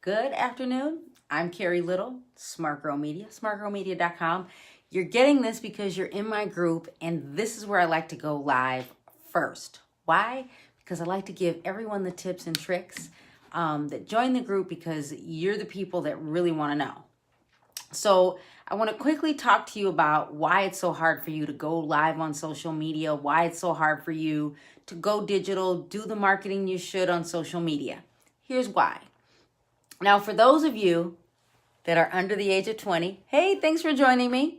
Good afternoon. I'm Carrie Little, Smart Girl Media, smartgirlmedia.com. You're getting this because you're in my group, and this is where I like to go live first. Why? Because I like to give everyone the tips and tricks that join the group because you're the people that really want to know. So I want to quickly talk to you about why it's so hard for you to go live on social media, why it's so hard for you to go digital, do the marketing you should on social media. Here's why. Now, for those of you that are under the age of 20, hey, thanks for joining me.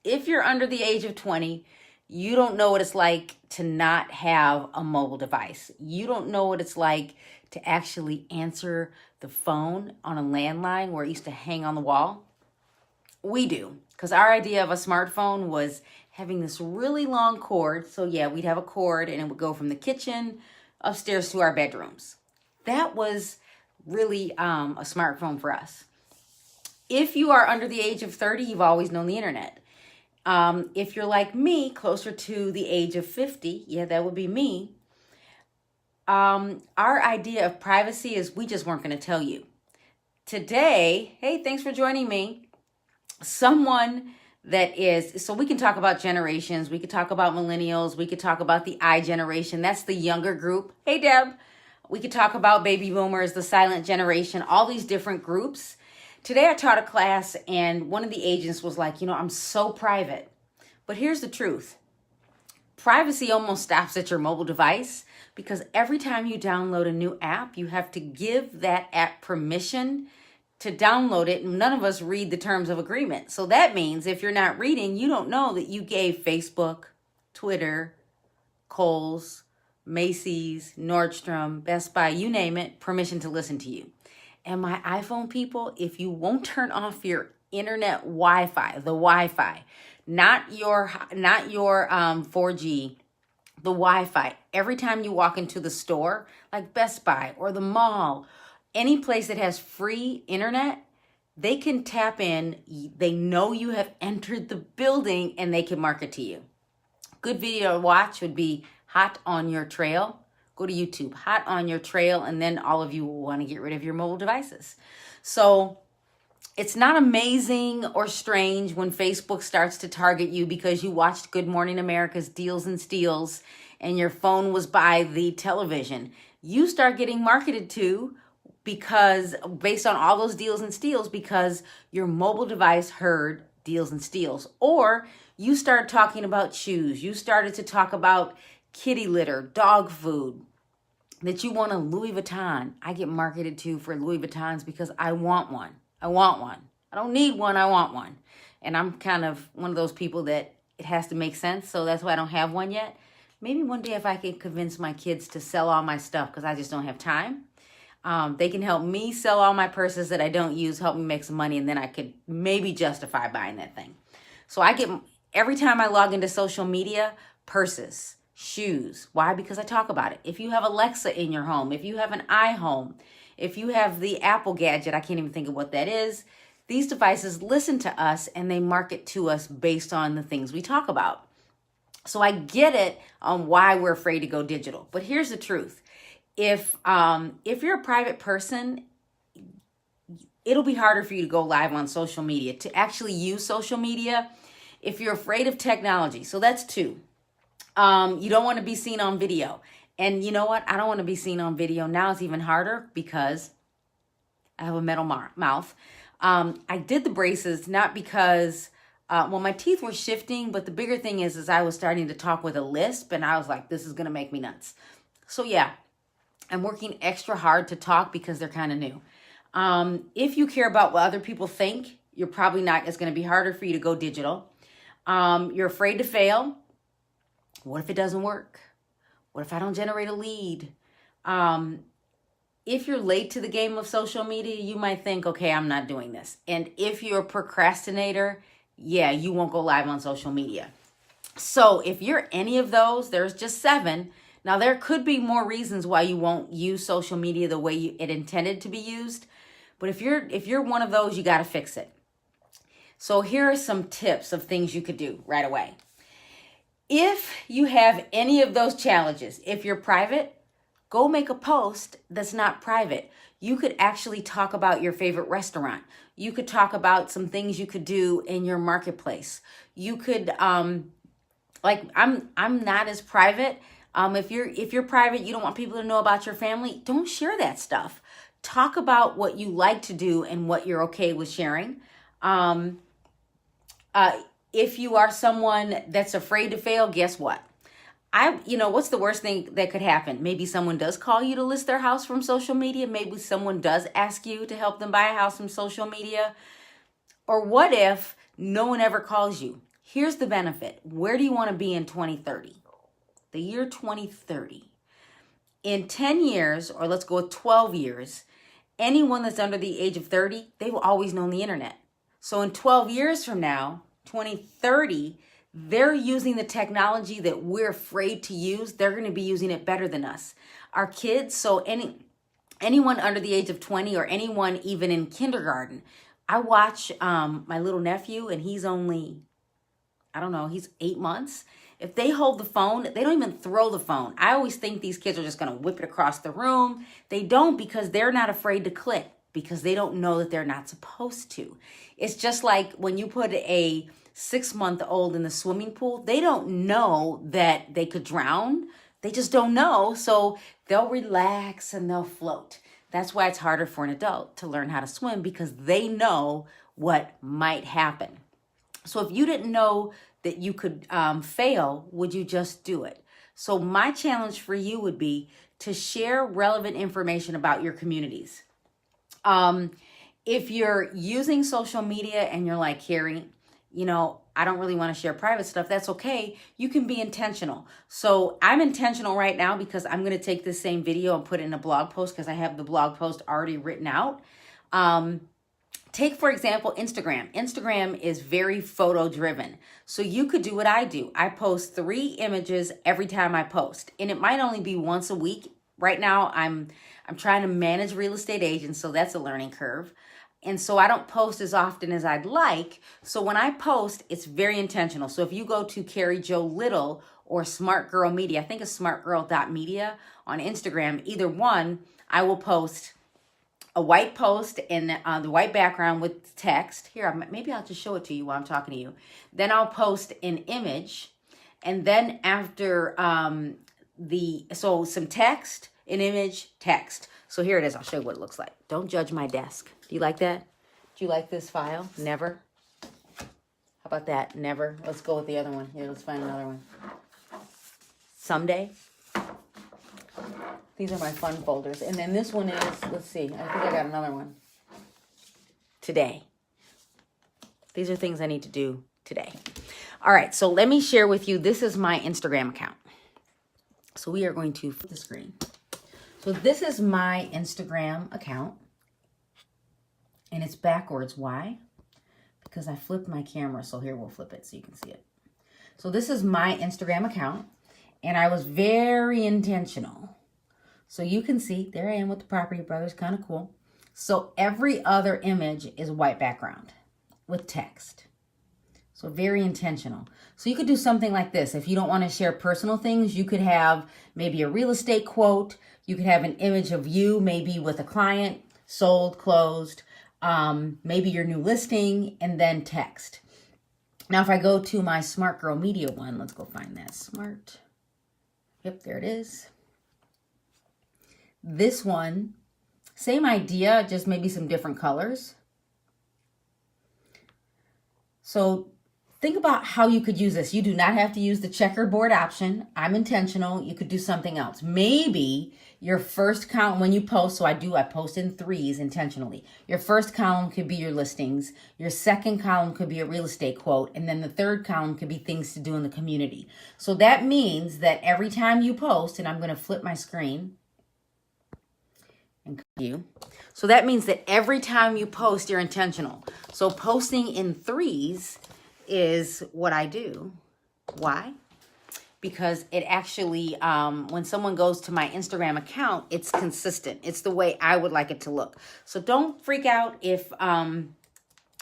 If you're under the age of 20, you don't know what it's like to not have a mobile device. You don't know what it's like to actually answer the phone on a landline where it used to hang on the wall. We do, because our idea of a smartphone was having this really long cord. So yeah, we'd have a cord and it would go from the kitchen upstairs to our bedrooms. That was really a smartphone for us. If you are under the age of 30, you've always known the internet. If you're like me, closer to the age of 50, yeah, that would be me. Our idea of privacy is we just weren't going to tell you. Today, hey, thanks for joining me. Someone that is, so we can talk about generations. We could talk about millennials. We could talk about the I generation. That's the younger group. Hey, Deb. We could talk about baby boomers, the silent generation, all these different groups. Today I taught a class and one of the agents was like, I'm so private. But here's the truth. Privacy almost stops at your mobile device because every time you download a new app, you have to give that app permission to download it. And none of us read the terms of agreement. So that means if you're not reading, you don't know that you gave Facebook, Twitter, Kohl's, Macy's, Nordstrom, Best Buy, you name it, permission to listen to you. And my iPhone people, if you won't turn off your internet Wi-Fi, the Wi-Fi, not your 4G, the Wi-Fi, every time you walk into the store, like Best Buy or the mall, any place that has free internet, they can tap in. They know you have entered the building and they can market to you. Good video to watch would be Hot on Your Trail. Go to YouTube, Hot on Your Trail, and then all of you will want to get rid of your mobile devices. So it's not amazing or strange when Facebook starts to target you because you watched Good Morning America's Deals and Steals and your phone was by the television. You start getting marketed to because based on all those deals and steals because your mobile device heard deals and steals. Or you started talking about shoes. You started to talk about kitty litter, dog food, that you want a Louis Vuitton. I get marketed to for Louis Vuittons because I want one. I want one. I don't need one. I want one. And I'm kind of one of those people that it has to make sense. So that's why I don't have one yet. Maybe one day if I can convince my kids to sell all my stuff because I just don't have time. They can help me sell all my purses that I don't use, help me make some money, and then I could maybe justify buying that thing. So I get, every time I log into social media, purses, shoes. Why? Because I talk about it. If you have Alexa in your home, if you have an iHome, if you have the Apple gadget, I can't even think of what that is. These devices listen to us and they market to us based on the things we talk about. So I get it on why we're afraid to go digital. But here's the truth. If you're a private person, it'll be harder for you to go live on social media, to actually use social media if you're afraid of technology. So that's two. You don't want to be seen on video. And you know what? I don't want to be seen on video. Now it's even harder because I have a metal mouth. I did the braces not because, my teeth were shifting, but the bigger thing is I was starting to talk with a lisp and I was like, this is going to make me nuts. So yeah, I'm working extra hard to talk because they're kind of new. If you care about what other people think, you're probably not, it's going to be harder for you to go digital. You're afraid to fail. What if it doesn't work? What if I don't generate a lead? If you're late to the game of social media, you might think, okay, I'm not doing this. And if you're a procrastinator, yeah, you won't go live on social media. So if you're any of those, there's just 7. Now, there could be more reasons why you won't use social media the way it intended to be used. But if you're one of those, you got to fix it. So here are some tips of things you could do right away. If you have any of those challenges, if you're private, go make a post that's not private. You could actually talk about your favorite restaurant. You could talk about some things you could do in your marketplace. You could like I'm not as private. If you're private, you don't want people to know about your family, don't share that stuff. Talk about what you like to do and what you're okay with sharing. Um, if you are someone that's afraid to fail, guess what? What's the worst thing that could happen? Maybe someone does call you to list their house from social media. Maybe someone does ask you to help them buy a house from social media. Or what if no one ever calls you? Here's the benefit. Where do you want to be in 2030? The year 2030. In 10 years, or let's go with 12 years, anyone that's under the age of 30, they've always known the internet. So in 12 years from now, 2030, they're using the technology that we're afraid to use. They're going to be using it better than us. Our kids, so anyone under the age of 20 or anyone even in kindergarten. I watch my little nephew, and he's only, I don't know, he's 8 months. If they hold the phone, they don't even throw the phone. I always think these kids are just going to whip it across the room. They don't, because they're not afraid to click, because they don't know that they're not supposed to. It's just like when you put a 6-month-old in the swimming pool, they don't know that they could drown. They just don't know. So they'll relax and they'll float. That's why it's harder for an adult to learn how to swim, because they know what might happen. So if you didn't know that you could fail, would you just do it? So my challenge for you would be to share relevant information about your communities. If you're using social media and you're like, Carrie, I don't really want to share private stuff, that's okay. You can be intentional. So I'm intentional right now because I'm going to take this same video and put it in a blog post, because I have the blog post already written out. Take, for example, Instagram. Instagram is very photo driven. So you could do what I do. I post 3 images every time I post, and it might only be once a week. Right now, I'm trying to manage real estate agents, so that's a learning curve. And so I don't post as often as I'd like. So when I post, it's very intentional. So if you go to Carrie Jo Little or Smart Girl Media, I think it's smartgirl.media on Instagram, either one, I will post a white post in the white background with text. Here, maybe I'll just show it to you while I'm talking to you. Then I'll post an image. And then after some text, an image, text. So here it is. I'll show you what it looks like. Don't judge my desk. Do you like that? Do you like this file? Never? How about that? Never. Let's go with the other one. Here, let's find another one. Someday. These are my fun folders. And then this one is, let's see, I think I got another one. Today. These are things I need to do today. All right, so let me share with you, this is my Instagram account. So we are going to flip the screen. So this is my Instagram account. And it's backwards. Why? Because I flipped my camera. So here, we'll flip it so you can see it. So this is my Instagram account. And I was very intentional. So you can see, there I am with the Property Brothers. Kind of cool. So every other image is white background with text. So very intentional. So you could do something like this. If you don't want to share personal things, you could have maybe a real estate quote. You could have an image of you, maybe with a client, sold, closed, maybe your new listing, and then text. Now, if I go to my Smart Girl Media one, let's go find that. Smart. Yep, there it is. This one, same idea, just maybe some different colors. So think about how you could use this. You do not have to use the checkerboard option. I'm intentional. You could do something else. Maybe your first column when you post, I post in 3s intentionally. Your first column could be your listings. Your second column could be a real estate quote. And then the third column could be things to do in the community. So that means that every time you post, and I'm going to flip my screen. So that means that every time you post, you're intentional. So posting in 3s is what I do. Why? Because it actually, when someone goes to my Instagram account, it's consistent. It's the way I would like it to look. So don't freak out if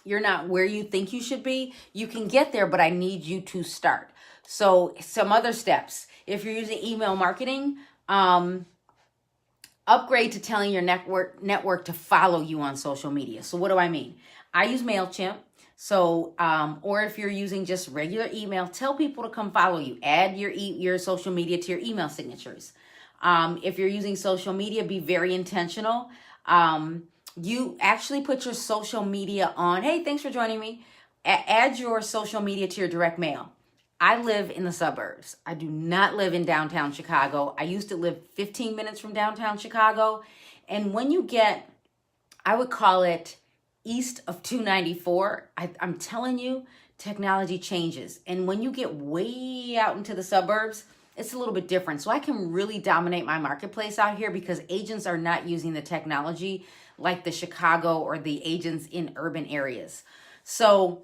you're not where you think you should be. You can get there, but I need you to start. So some other steps. If you're using email marketing, upgrade to telling your network to follow you on social media. So what do I mean? I use MailChimp. So, or if you're using just regular email, tell people to come follow you. Add your social media to your email signatures. If you're using social media, be very intentional. You actually put your social media on. Hey, thanks for joining me. Add your social media to your direct mail. I live in the suburbs. I do not live in downtown Chicago. I used to live 15 minutes from downtown Chicago. And when you get, I would call it east of 294, I'm telling you, technology changes. And when you get way out into the suburbs, it's a little bit different. So I can really dominate my marketplace out here because agents are not using the technology like the Chicago or the agents in urban areas. So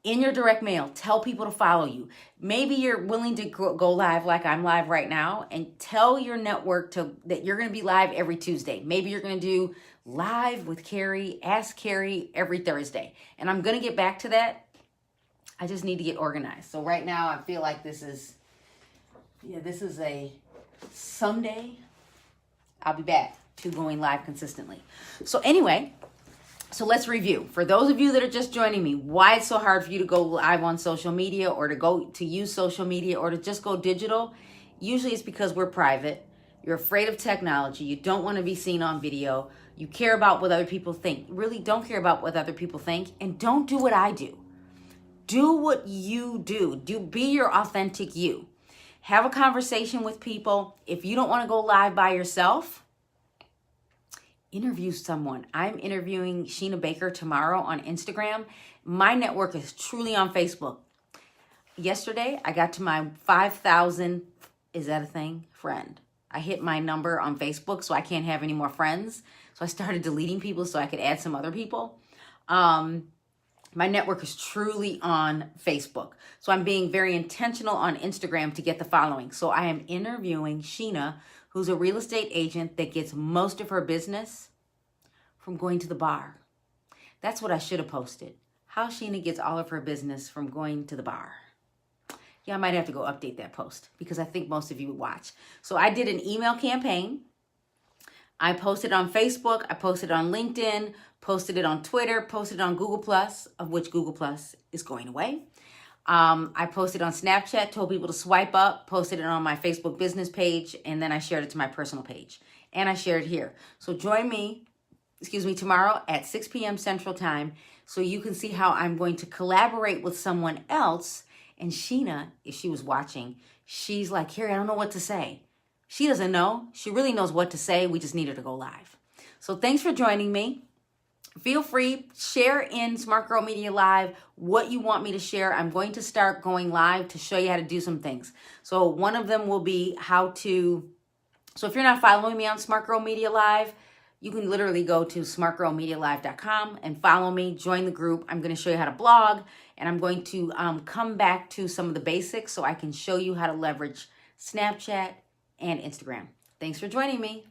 in your direct mail, tell people to follow you. Maybe you're willing to go live like I'm live right now, and tell your network that you're going to be live every Tuesday. Maybe you're going to do live with Carrie, Ask Carrie every Thursday. And I'm going to get back to that. I just need to get organized. So right now I feel like this is a someday I'll be back to going live consistently. So anyway, so let's review. For those of you that are just joining me, why it's so hard for you to go live on social media or to use social media or to just go digital. Usually it's because we're private. You're afraid of technology. You don't want to be seen on video. You care about what other people think. Really don't care about what other people think, and don't do what I do. Do what you do. Be your authentic you. Have a conversation with people. If you don't want to go live by yourself, interview someone. I'm interviewing Sheena Baker tomorrow on Instagram. My network is truly on Facebook. Yesterday, I got to my 5,000, is that a thing? Friend. I hit my number on Facebook, so I can't have any more friends. So I started deleting people so I could add some other people. My network is truly on Facebook. So I'm being very intentional on Instagram to get the following. So I am interviewing Sheena, who's a real estate agent that gets most of her business from going to the bar. That's what I should have posted. How Sheena gets all of her business from going to the bar. Yeah, I might have to go update that post because I think most of you would watch. So I did an email campaign. I posted on Facebook. I posted on LinkedIn, posted it on Twitter, posted it on Google+, of which Google+ is going away. I posted on Snapchat, told people to swipe up, posted it on my Facebook business page, and then I shared it to my personal page. And I shared it here. So join me, tomorrow at 6 p.m. Central Time so you can see how I'm going to collaborate with someone else. And Sheena, if she was watching, she's like, Carrie, I don't know what to say. She doesn't know. She really knows what to say. We just need her to go live. So thanks for joining me. Feel free, share in Smart Girl Media Live what you want me to share. I'm going to start going live to show you how to do some things. So one of them will be so if you're not following me on Smart Girl Media Live, you can literally go to smartgirlmedialive.com and follow me, join the group. I'm going to show you how to blog, and I'm going to come back to some of the basics so I can show you how to leverage Snapchat and Instagram. Thanks for joining me.